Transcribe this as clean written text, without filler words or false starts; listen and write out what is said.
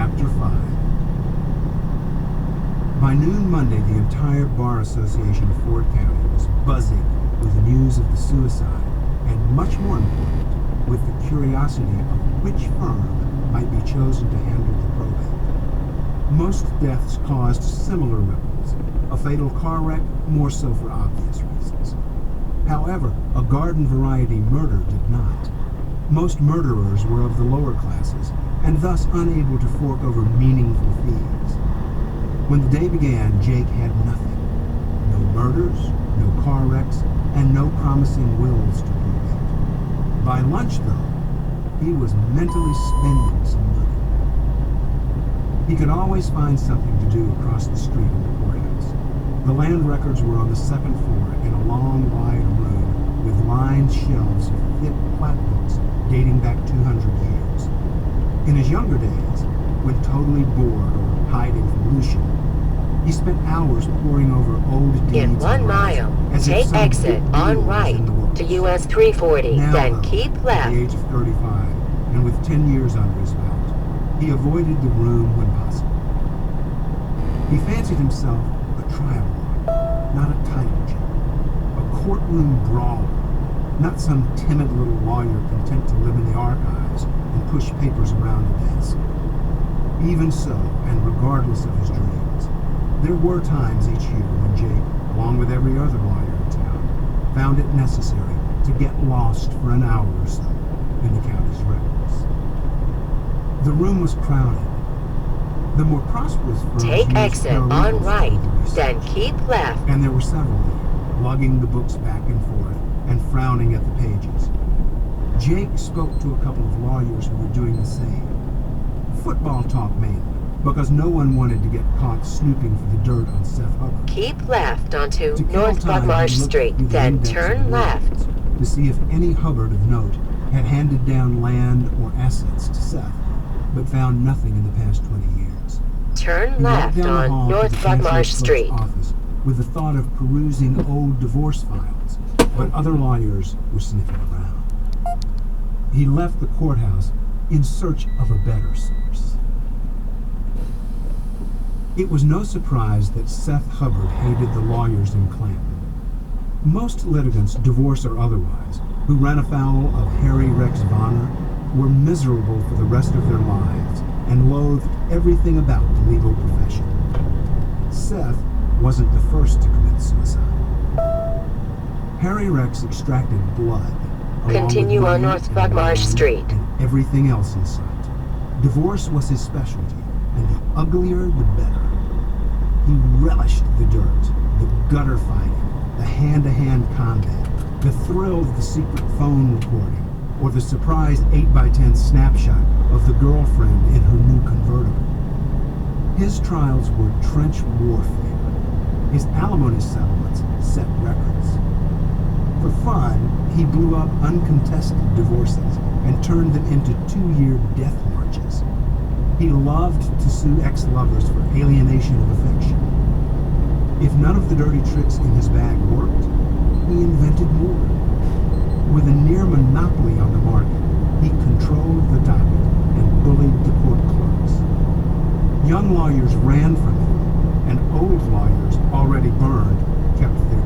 Chapter 5. By noon Monday, the entire Bar Association of Ford County was buzzing with the news of the suicide, and much more important, with the curiosity of which firm might be chosen to handle the probate. Most deaths caused similar ripples. A fatal car wreck, more so for obvious reasons. However, a garden variety murder did not. Most murderers were of the lower classes, and thus unable to fork over meaningful fees. When the day began, Jake had nothing. No murders, no car wrecks, and no promising wills to probate. By lunch, though, he was mentally spending some money. He could always find something to do across the street in the courthouse. The land records were on the second floor in a long, wide room with lined shelves of thick plat books dating back 200 years. In his younger days, when totally bored or hiding from Lucian, he spent hours poring over old deeds. In 1 mile, take exit on right to US 340, now, then though, keep at left. the age of 35, and with 10 years under his belt, he avoided the room when possible. He fancied himself a trial lawyer, not a title judge, a courtroom brawler, not some timid little lawyer content to live in the archives and push papers around the desk. Even so, and regardless of his dreams, there were times each year when Jake, along with every other lawyer in town, found it necessary to get lost for an hour or so in the county's records. The room was crowded. The more prosperous firms Take used exit paralegals on to right, do the research. then keep left. And there were several there, lugging the books back and forth and frowning at the pages. Jake spoke to a couple of lawyers who were doing the same. Football talk mainly, because no one wanted to get caught snooping for the dirt on Seth Hubbard. Keep left onto To kill North time, Buckmarsh he looked Street, through the then index of turn the left. records to see if any Hubbard of note had handed down land or assets to Seth, but found nothing in the past 20 years. Turn He walked left down the hall on to North the Chancellor's Buckmarsh clerk's Street. office with the thought of perusing old divorce files, but other lawyers were sniffing around. He left the courthouse in search of a better source. It was no surprise that Seth Hubbard hated the lawyers in Clanton. Most litigants, divorce or otherwise, who ran afoul of Harry Rex Vonner were miserable for the rest of their lives and loathed everything about the legal profession. Seth wasn't the first to commit suicide. Harry Rex extracted blood. along Continue with on money North and Buckmarsh land Street. And everything else in sight. Divorce was his specialty, and the uglier the better. He relished the dirt, the gutter fighting, the hand-to-hand combat, the thrill of the secret phone recording, or the surprise 8x10 snapshot of the girlfriend in her new convertible. His trials were trench warfare. His alimony settlements set records. For fun, he blew up uncontested divorces and turned them into 2-year death marches. He loved to sue ex-lovers for alienation of affection. If none of the dirty tricks in his bag worked, he invented more. With a near monopoly on the market, he controlled the docket and bullied the court clerks. Young lawyers ran from him, and old lawyers, already burned, kept their